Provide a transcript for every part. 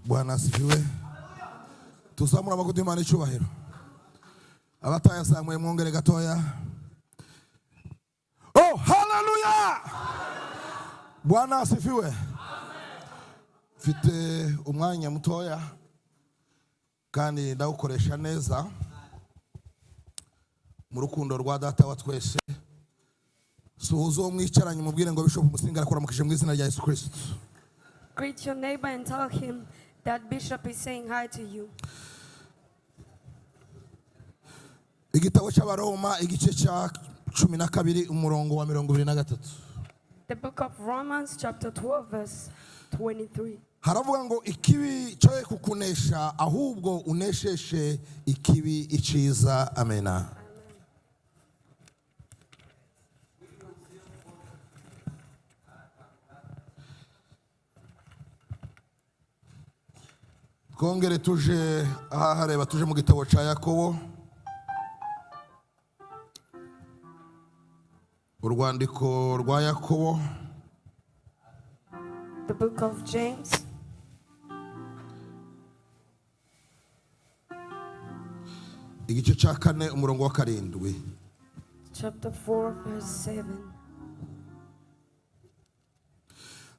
Bwana asifiwe. Tuzamura amaguru y'Imana icyubahiro. Abataya samwe mwongere gatoya. Oh, hallelujah! Bwana asifiwe. Mfite umwanya mutoya kandi ndawukoresha neza mu rukundo rwa data wa twese. Suhuza uwo mwicaranye mubwire ngo Bishop Musinga arakuramukije mu izina rya Yesu Kristo. Greet your neighbor and tell him that Bishop is saying hi to you. Igitabo cy'Abaroma igice cya 12 umurongo wa 23. The book of Romans chapter 12 verse 23. Haravuga ngo ikibi cyoye kukunesha ahubwo unesheshe ikibi iciza. Amena. Kongere tuje hareba tuje mu gitabo cya Yakobo. Urwandiko rwa Yakobo. The book of James. Igice cya 4 umurongo wa 7. Chapter 4 verse 7.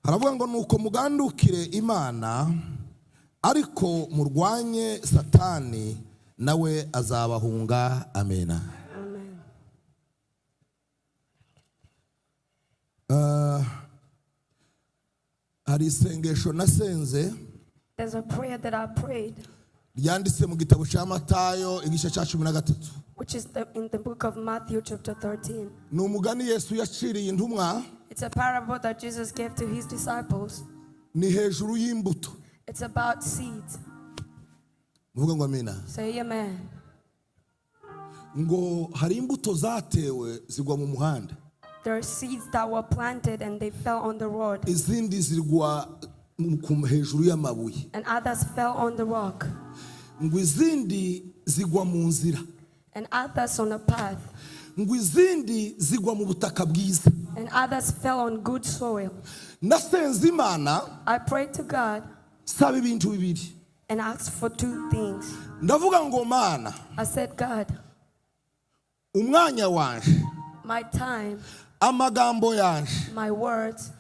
Haravuga ngo nuko mugandukire Imana ariko murwanye Satani nawe azabahunga. Amena. Hari isengesho nasenze. There's a prayer that I prayed, ryanditse mu gitabo cya Matayo igice cya 13, which is in the book of Matthew chapter 13. ni umugani Yesu yaciriye intumwa. It's a parable that Jesus gave to his disciples. Ni hejuru y'imbuto. It's about seeds. Muvuga ngo amina. Say amen. Ngo hari imbuto zatewe zigwa mu muhanda. There are seeds that were planted and they fell on the road. Izindi zigwa hejuru y'amabuye. And others fell on the rock. Ngo izindi zigwa mu nzira. And others on a path. Ngo izindi zigwa mu butaka bwiza. And others fell on good soil. Nasenze Imana. I prayed to God. Saba ibintu bibiri. And asked for two things. Ndavuga ngo Mana. I said, God, umwanya wanje. my time. Amagambo yanje. My words.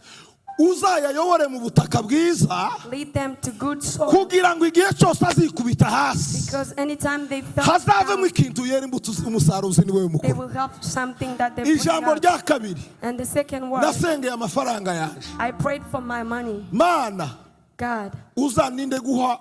Uzayayobore mu butaka bwiza. Lead them to good soil. Kugira ngo igihe cyose azikubita hasi. Because anytime they fell hazavemo down, ikintu yera imbuto umusaruzi ni wewe they mukuru. will have something that they bring Ijambo out. rya kabiri. And the second word, Nasengeye amafaranga yanje. I prayed for my money. Mana. God, uzaninde guha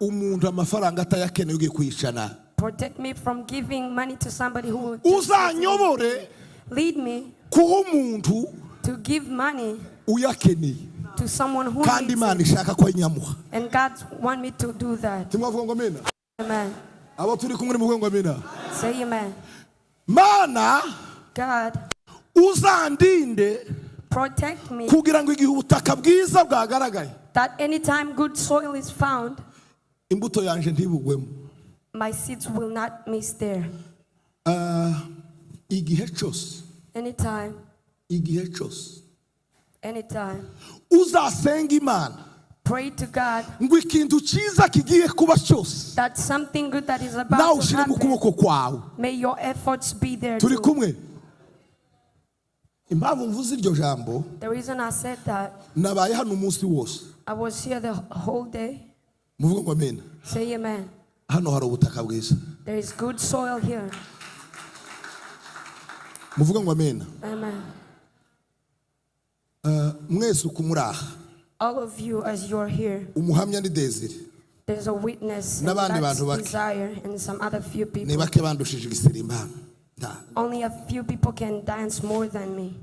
umuntu amafaranga atayakeneye ugiye kwicana. protect me from giving money to somebody who will uzanyobore. Lead me kuha umuntu to give money uyakeneye to someone who kandi needs Imana it. ishaka ko nyamuha. And God want me to do that. Timwavuga ngo amena. Amen. Abo turi kumwe muvuga ngo amena. Say amen. Mana. God, uzandinde protect me kugira ngo igihe ubutaka bwiza bwagaragaye. that anytime good soil is found, imbuto yanje ntibugwemo. my seeds will not miss there. Igihe cyose. Anytime. Igihe cyose. Anytime. Uzasenga Imana. Pray to God ngo ikintu cyiza kigiye kuba cyose. that something good that is Nawe about to ushire mu happen, kuboko kwawe. may your efforts be there Turi too. kumwe. Impamvu mvuze iryo jambo. The reason I said that, nabaye hano umunsi wose. I was here the whole day. Muvuga ngo amena. Say amen. Hano hari ubutaka bwiza. There is good soil here. Muvuga ngo amena. Amen. Mwese ukumuraha. All of you as you are here, Umuhamya ni Desire. there's a witness and N'abandi that's bantu bake. Desire and some other few Ni people. bake bandushije igisirimba. Only a few people can dance more than me.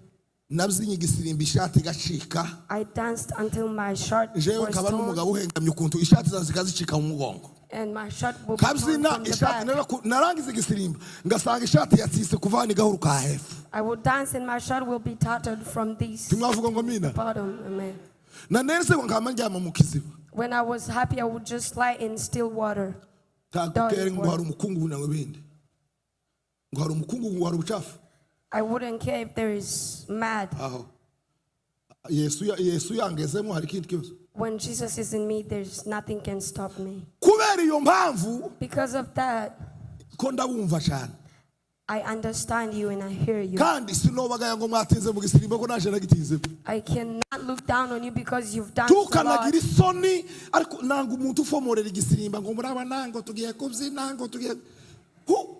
Nabyinnye igisirimba ishati gacika. I danced until my shirt Jewe was nkaba torn n'umugabo uhengamye ukuntu ishati zazikazicika mu mugongo. and my shirt will be torn Kabyina from the ishati back. narangiza igisirimba ngasanga ishati yatsise kuvana igahuru ka hepfo. I will dance and my shirt will be tattered from this Timwavuga ngo amina. bottom. Amen. Na nese ngo nkama njyama mu kiziba. When I was happy, I would just lie in still water. Takukere ngo hari umukungu nawe bindi. Ngo hari umukungu ngo hari ubucafu. I wouldn't care if there is mad. Aho. Yesu yangezemo hari ikindi kibazo. When Jesus is in me, there's nothing can stop me. Kubera iyo mpamvu Because of that, ko ndabumva cyane. I understand you and I hear you. Kandi sinobagaya ngo mwatinze mu gisirimba ko naje nagitinze. I cannot look down on you because you've done so Tukanagira much. isoni ariko nanga umuntu ufomorera igisirimba ngo muraba nango tugiye kubyina ngo tugiye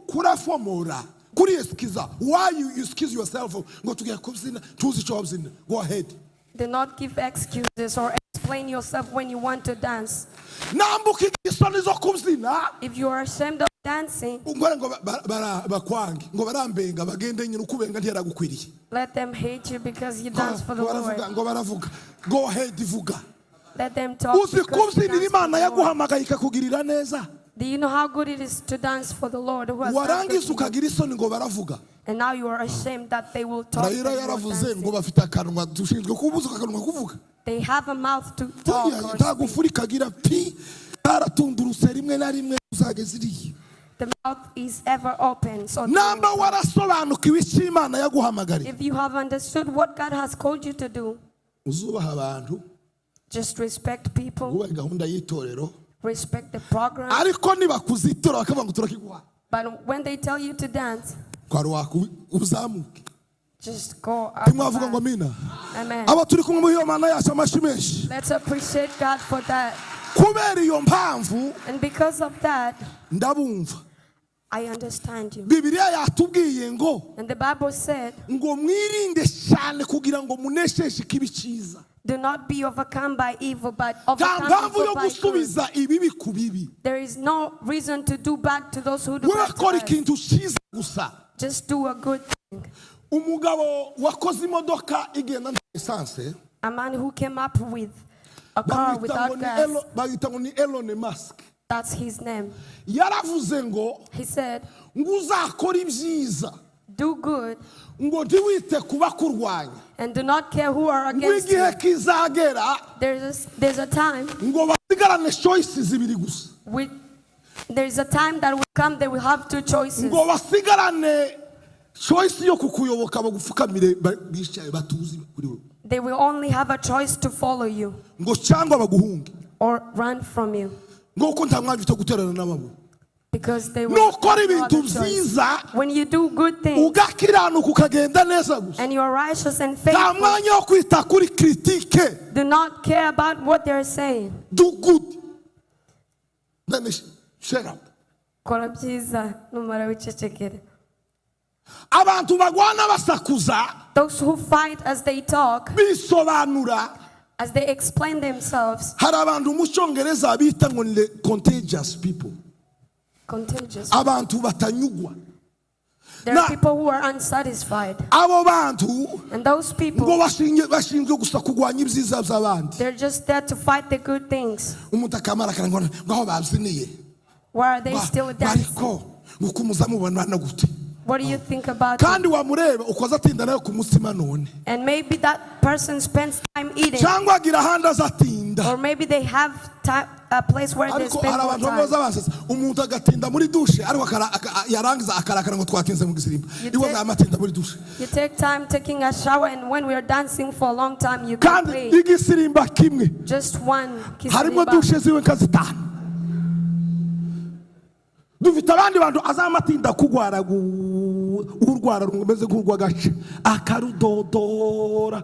kurafomora kuri eskiza. Why you excuse yourself ngo tugiye kubyina tuzi icyo wabyina. Go ahead. Do not give excuses or explain yourself when you want to dance. Nambuka isoni zo kubyina. If you are ashamed of dancing, Ngore ngo bakwange ngo barambenga bagende nyine ukubenga ntiyaragukwiriye. let them hate you because you dance for the Lord. Ngo baravuga. Go ahead vuga. Let them talk Uzi because you kubyinira dance for Imana the Lord. yaguhamagaye ikakugirira neza. Do you know how good it is to dance for the Lord who has done Warangiza good to you? ukagira isoni ngo baravuga. And now you are ashamed that they will talk. Rayira that you are yaravuze ngo dancing. bafite akanwa dushinzwe kubuza akanwa kuvuga. They have a mouth to talk. Oya Or ntago speak. furi kagira pi karatunduruse rimwe na rimwe uzageze iriya. The mouth is ever open. So Namba warasobanukiwe icyo Imana yaguhamagariye. if you have understood what God has called you to do, Uzubaha abantu, just respect people, wubahe gahunda y'itorero. respect the program. Ariko nibakuzitora bakavuga ngo turakiguha. But when they tell you to dance, Kwari uzamuke. just go up. Timwavuga ngo amina. Amen. Aba turi kumwe muri iyo Mana yacu amashi menshi. Let's appreciate God for that. Kubera iyo mpamvu And because of that, ndabumva. I understand you. Bibiliya yatubwiye ngo And the Bible said, ngo mwirinde cyane kugira ngo munesheshe ikibi cyiza. do not be overcome by evil, but Nta overcome mpamvu yo evil by good. gusubiza ibibi ku bibi. There is no reason to do bad to those who do Wowe bad to kora us. ikintu cyiza gusa. Just do a good thing. Umugabo wakoze imodoka igenda nta lisansi A man who came up with a car without gas, bagita ngo ni Elon Musk. that's his name. Yaravuze ngo He said, ngo uzakora ibyiza do good ngo ntiwite kuba kurwanya. and do not care who are Ngo against igihe you. kizagera There's a time ngo basigarane choices zibiri gusa. there's a time that will come they will have two choices. Ngo basigarane choice yo kukuyoboka bagupfukamire bicaye batuzi kuri wowe. They will only have a choice to follow you Ngo cyangwa baguhunge. or run from you Ngo ko nta mwanya ufite guterana n'ababo. because they will Nukora have no ibintu other choice. byiza When you do good things ugakiranuka ukagenda neza gusa. and you are righteous and Nta faithful, mwanya wo kwita kuri critique. do not care about what they're saying. Do good. Then share up. Kora byiza numara wicecekere. Abantu bagwana basakuza Those who fight as they talk, bisobanura. as they explain themselves, Hari abantu mu Cyongereza bita ngo ni contagious people. contagious. Abantu batanyugwa. There are people who are unsatisfied, Abo bantu and those ngo people, bashinzwe gusa kugwanya ibyiza by'abandi. they're just there to fight the good things. Umuntu akamara karangwa ngaho babyiniye. Why are they still dancing? Bariko gukumuza mubona gute. What do you think about it? Kandi wamureba ukoza atinda nayo ku mutima none. And maybe that person spends time eating, Cyangwa agira ahandi azatinda. or maybe they have time, a place where they Ariko spend hari more abantu baza time. bansasa umuntu agatinda muri dushe ariko yarangiza akarakara ngo twatinze mu gisirimba. You Iwo take- amatinda muri dushe. You take time taking a shower, and when we are dancing for a long time, you Kandi can play igisirimba kimwe just one harimo kisirimba. dushe ziwe nkazitanu. Dufite abandi bantu azamatinda kugwara urwara rumeze nk'urwagace akarudodora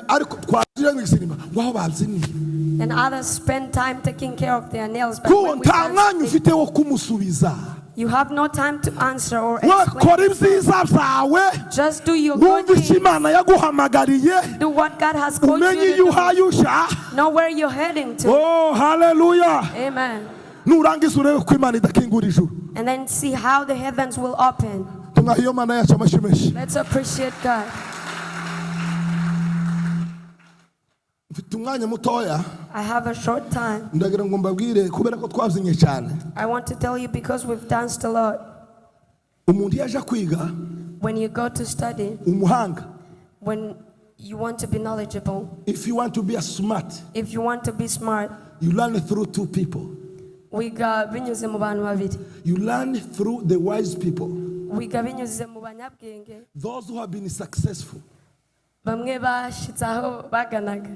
ariko twazira mu gisirimba ngaho babyiniye. And others spend time taking care of their nails, but Kuko when we nta mwanya dance, ufite wo kumusubiza. you have no time to answer or Wowe kora explain. ibyiza byawe. Just do your good Wumva icyo things. Imana yaguhamagariye. Do what God has called Umenye iyo you to uhaye usha. do. Know where you're heading to. Oh hallelujah. Amen. Nurangiza urebe ko Imana idakingura ijuru. And then see how the heavens will open. Tumwa iyo Mana yacu amashi menshi. Let's appreciate God. Mfite umwanya mutoya. I have a short time. Ndagira ngo mbabwire kubera ko twabyinnye cyane. I want to tell you because we've danced a lot. Umuntu yaje kwiga When you go to study, umuhanga. when you want to be knowledgeable, If you want to be a smart, if you want to be smart, you learn through two people. wiga binyuze mu bantu babiri. You learn through the wise people. Wiga binyuze mu banyabwenge, Those who have been successful. bamwe bashitse aho baganaga.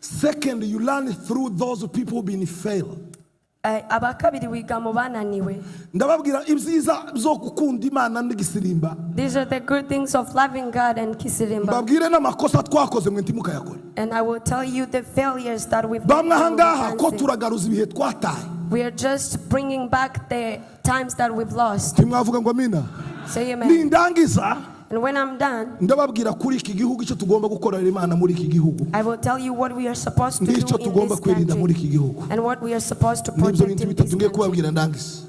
Second, you learn through those people who've been failed. Abakabiri wiga mu bananiwe. Ndababwira ibyiza byo gukunda Imana n'igisirimba. These are the good things of loving God and kisirimba. Mbabwire n'amakosa twakoze mwe ntimukayakora. And I will tell you the failures that we've bamwe ahangaha ko turagaruza ibihe twataye. We are just bringing back the times that we've lost. Timwavuga ngo amina. Say amen. Nindangiza. And when I'm done, ndababwira kuri iki gihugu icyo tugomba gukorera Imana muri iki gihugu. I will tell you what we are supposed to do in this country and what we are supposed to protect in this country.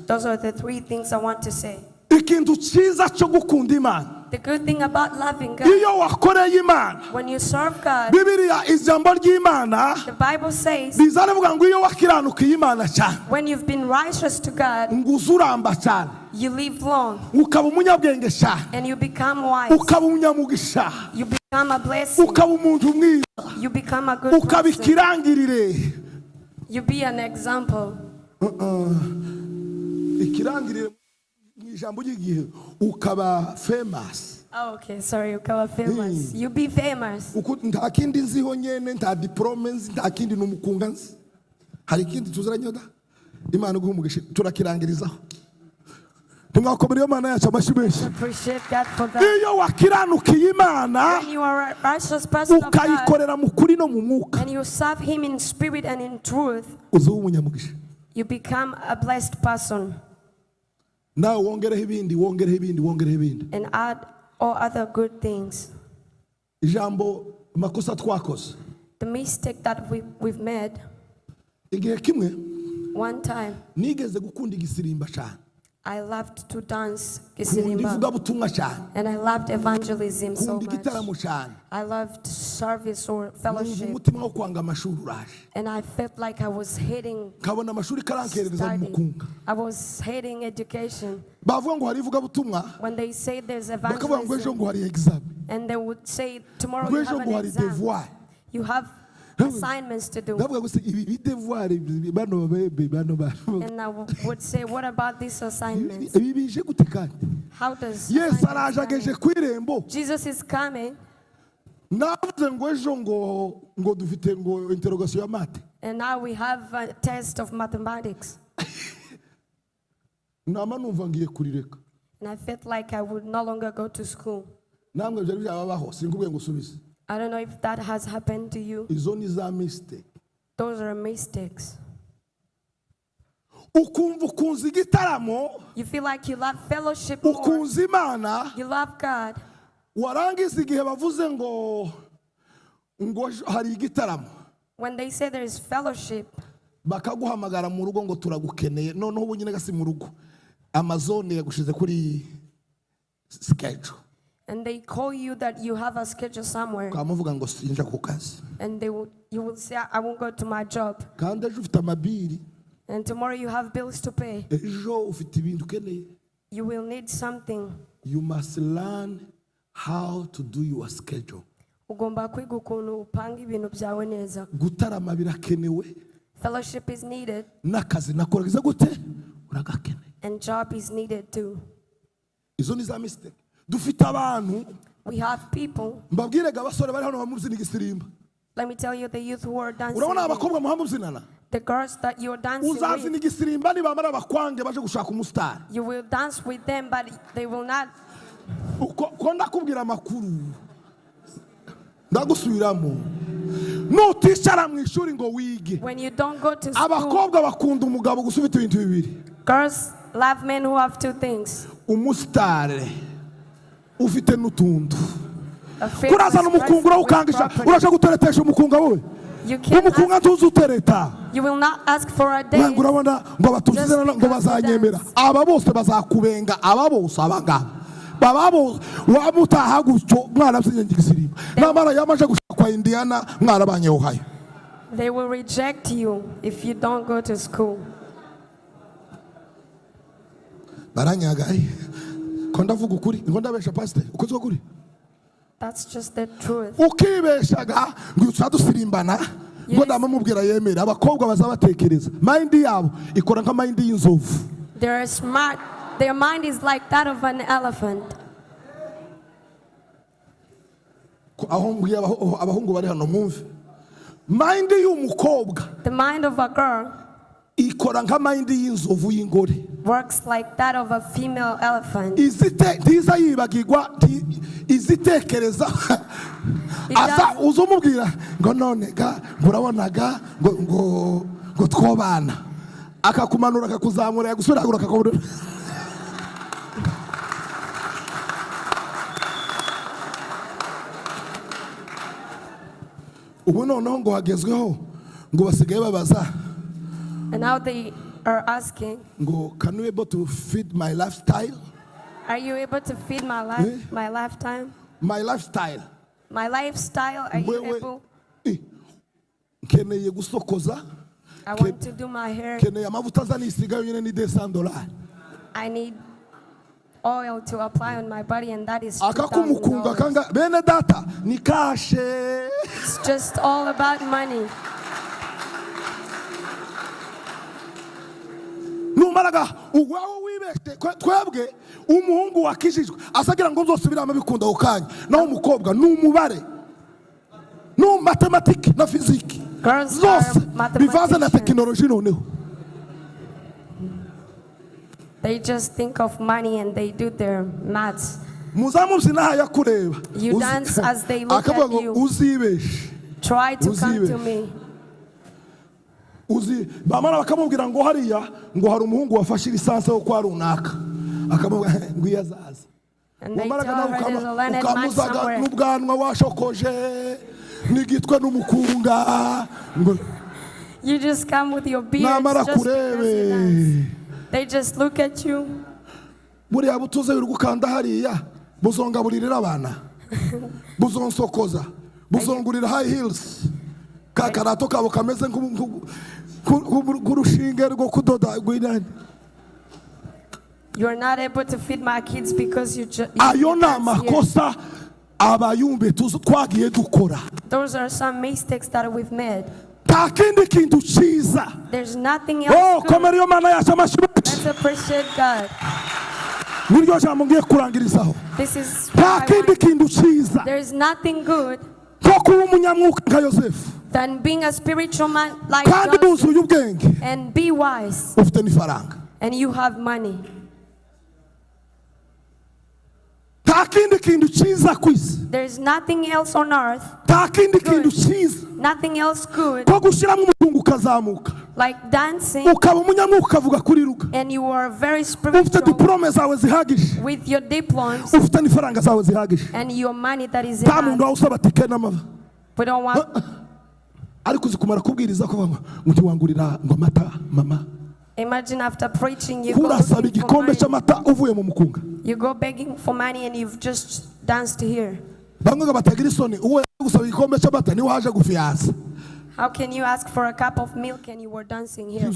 Those are the three things I want to say. Ikintu cyiza cyo gukunda Imana. The good thing about loving God, iyo wakoreye Imana, when you serve God, Bibiliya ijambo ry'Imana, the Bible says, bizaravuga ngo iyo wakiranukiye Imana cyane, when you've been righteous to God, nguzuramba cyane, you live long, ukaba umunyabwenge cyane, and you become wise, ukaba umunyamugisha, you become a blessing, ukaba umuntu mwiza, you become a good ukaba person, ikirangirire, you be an example. Ikirangirire mu ijambo ry'igihe ukaba famous. Oh, okay, sorry, ukaba famous. You be famous. Nta kindi nziho nyene, nta diplome nzi, nta kindi numukunga nzi. Hari kindi tuzaranye da? Imana guhumugisha turakirangirizaho. Tumwakomera Imana yacu amashi menshi. Appreciate God for that. Iyo wakiranukiye Imana, when you are a righteous person of God, ukayikorera mu kuri no mu mwuka, and you serve Him in spirit and in truth, uzuba umunyamugisha. You become a blessed person. Now wongereho ibindi. And add all other good things. Ijambo makosa twakoze. The mistake that we've made. Igihe kimwe, one time, nigeze gukunda igisirimba cyane. I loved to dance kisirimba. And I loved evangelism so much. I loved service or fellowship. And I felt like I was hating study. I was hating education. When they say there's evangelism, and they would say tomorrow you have an exam. You have assignments to do. And I would say, what about these assignments? How does Jesus is coming? And now we have a test of mathematics. And I felt like I would no longer go to school. I don't know if that has happened to you. Those are mistakes. You feel like you love fellowship more. You love God. When they say there is fellowship, and they call you that you have a schedule somewhere, and you will say, I won't go to my job. And tomorrow you have bills to pay. You will need something. You must learn how to do your schedule. Fellowship is needed. And job is needed too. We have people. Let me tell you the youth who are dancing. The girls that you're dancing with. You will dance with them, but they will not. When you don't go to school, girls love men who have two things. Kurazana umukungura ukangisha urashaka guteretesha umukunga wowe umukunga ntuzutereta you will not ask for a day urabona ngo batuzizana ngo bazanyemera aba bose bazakubenga aba bose abanga bababo wamutaha gutyo mwana byinyigisiriba namara yamaje gushakwa Indiana mwana banye Ohio. They will reject you if you don't go to school. Baranyagai ko ndavuga ukuri ngo ndabesha pastor ukozwe kuri. That's just the truth. Ukibeshaga ngo utadusirimbana ngo ndamumubwira yemera abakobwa bazabatekereza mind yabo ikora nka mind y'inzovu. They're smart. Their mind is like that of an elephant. aho mbwiye abahungu bari hano mwumve. Mind y'umukobwa, the mind of a girl, ikora nka mind y'inzovu y'ingore. Works like that of a female elephant. Ntiza yibagirwa, izitekereza. Asa uzumubwira ngo none ga murabonaga ngo twobana. Akakumanura akakuzamura yagusubira akakubura. Ubu noneho ngo hagezweho ngo basigaye babaza. And now they are asking, ngo can you able to feed my lifestyle? Are you able to feed my life, my lifetime? My lifestyle. My lifestyle, are you able? Keneye gusokoza. I want to do my hair. Keneye amavuta zanisiga yonyine ni $200. I need oil to apply on my body, and that is $2,000. Kanga bene data ni cash. It's just all about money. Numaraga uwawe wibeshye twebwe umuhungu wakishijwe asagira ngo nzosubiramo bikunda ukanya naho umukobwa numubare no mathematics na physics zose bivaza na technology noneho. They just think of money and they do their maths. Muzamubyina yakureba. You dance as they look at you. Uzibeshe. Try to come to me. Bamara bakamubwira ngo hariya ngo hari umuhungu wafashe lisansi yo kwa runaka akamubwira ngo yazaza. Ukamuzaga n'ubwanwa washokoje n'igitwe n'umukunga. You just come with your beard just because they just look at you. Buriya butuze urugukanda hariya buzongaburira abana. Buzonsokoza. Buzongurira high heels. Kakarato kabo kameze nk'urushinge rwo kudoda gwinani. You are not able to feed my kids because you just. Ayo na makosa abayumbe twagiye dukora. Those are some mistakes that we've made. Takindi kintu chiza. There's nothing else. Komeriyo mana yasha mashimu. Let's appreciate God. Niryo jambo ngiye kurangirizaho. This is. Takindi kintu chiza. There is nothing good than being a spiritual man like Joseph and be wise and you have money. There is nothing else on earth good, nothing else good like dancing and you are very spiritual with your diplomas and your money that is in hand. We don't want. Imagine after preaching you go begging for money and you've just danced here. How can you ask for a cup of milk and you were dancing here?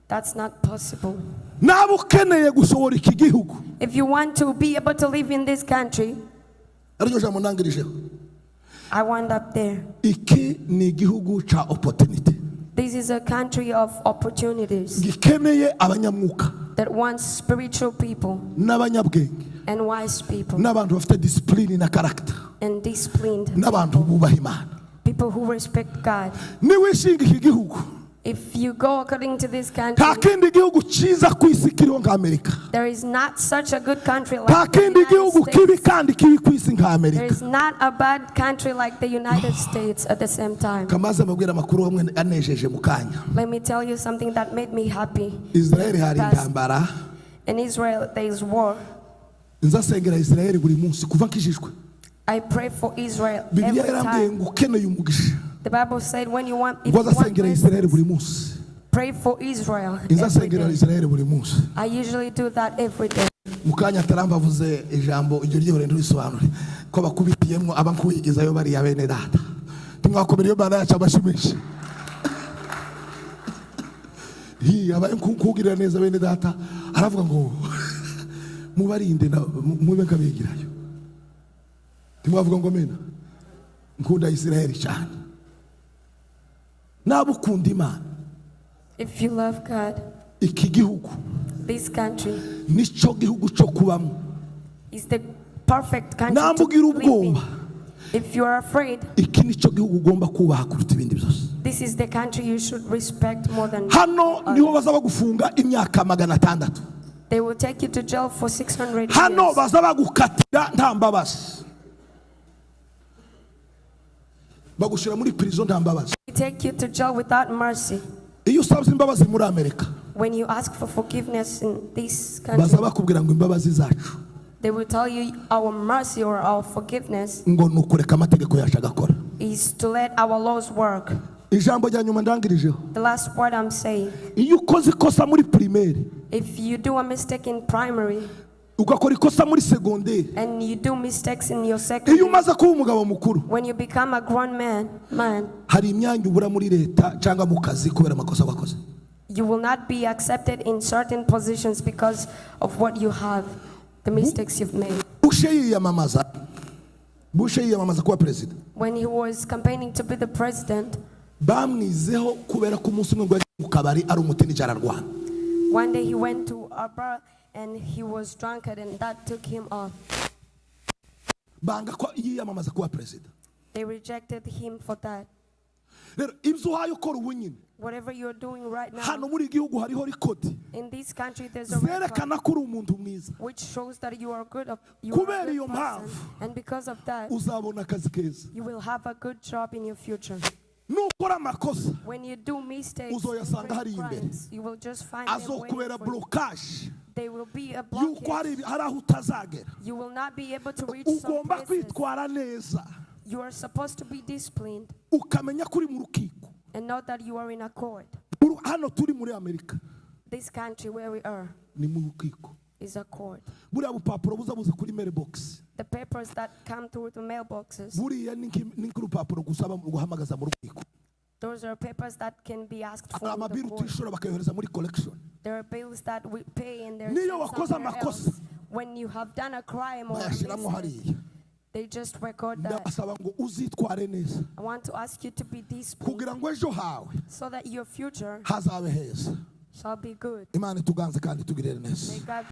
That's not possible. If you want to be able to live in this country, I want up there. This is a country of opportunities that wants spiritual people and wise people and disciplined people who respect God. If you go according to this country, there is not such a good country like the United States. There is not a bad country like the United States at the same time. Let me tell you something that made me happy. In Israel, there is war. I pray for Israel every time. The Bible said when you want, if you want blessings, pray for Israel every day. I usually do that every day. Mukanya tarambavuze ijambo iryo ryihore ndurisobanure ko bakubitiyemo abankuyigizayo bari ya bene data. Tumwakomera Imana yacu abashimisha. Abaye kugirira neza bene data aravuga ngo mubarinde mube kabigirayo. Tumwavuga ngo mena nkunda Israel cyane. If you love God, this country is the perfect country to live in. If you are afraid, iki nicyo gihugu ugomba kubaha kuruta ibindi byose. This is the country you should respect more than hano niho bazaba gufunga imyaka 600. They will take you to jail for 600 hano years. bazaba gukatira nta mbabazi, bagushira muri prison nta mbabazi. They take you to jail without mercy. iyo usabye imbabazi muri Amerika, when you ask for forgiveness in this country, bazaba kubwira ngo imbabazi zacu, they will tell you our mercy or our forgiveness ngo nukureka amategeko yacu agakora. is to let our laws work. ijambo rya nyuma ndangirijeho, The last word I'm saying, iyo ukoze ikosa muri primaire, if you do a mistake in primary ugakora ikosa muri secondaire, and you do mistakes in your iyo secondary, umaze kuba umugabo mukuru, when you become a grown man, hari imyanya ubura muri leta cyangwa mu kazi kubera amakosa wakoze. you will not be accepted in certain positions because of what you have, the mistakes you've made. Bush yiyamamaza kuba president, When he was campaigning to be the president, bamwizeho kubera ko umunsi umwe ngo yagiye mu kabari ari umutini cyararwana. one day he went to a bar and he was drunkard and that took him off. banga ko yiyamamaza kuba president. They rejected him for that. rero ibyo uhaye ukora ubu nyine, Whatever you're doing right now, hano muri gihugu hariho rikodi in this country there's a record zerekana ko uri umuntu mwiza. which shows that you are good you are a Kubera good iyo mpamvu, person, and because of that uzabona akazi keza. you will have a good job in your future. nukora amakosa, When you do mistakes and uzoyasanga great hari imbere. crimes, you will just find them waiting azokubera for you. blockage They will be a yuko hari blockage. aho utazagera. You will not be able to reach some ugomba places. kwitwara neza, You are supposed to be disciplined ukamenya ko uri mu rukiko. and know that you are in a court. hano turi muri Amerika This country where we are ni mu rukiko. is a court. buriya bupapuro buzabuze kuri mailbox, The papers that come through the mailboxes, buriya ni nk'urupapuro gusaba mu guhamagaza mu rukiko. those are papers that can be asked for in the amabiru court. utishura bakayohereza muri collection. There are bills that we pay and they're Niyo sent wakoze somewhere amakosa, else. When you have done a crime or a bayashyiramo mistake, hariya. they just record that. ndabasaba ngo uzitware neza I want to ask you to be disciplined kugira ngo ejo hawe so that your future hazabe heza. shall be good. Imana ituganze kandi tugirire neza. May God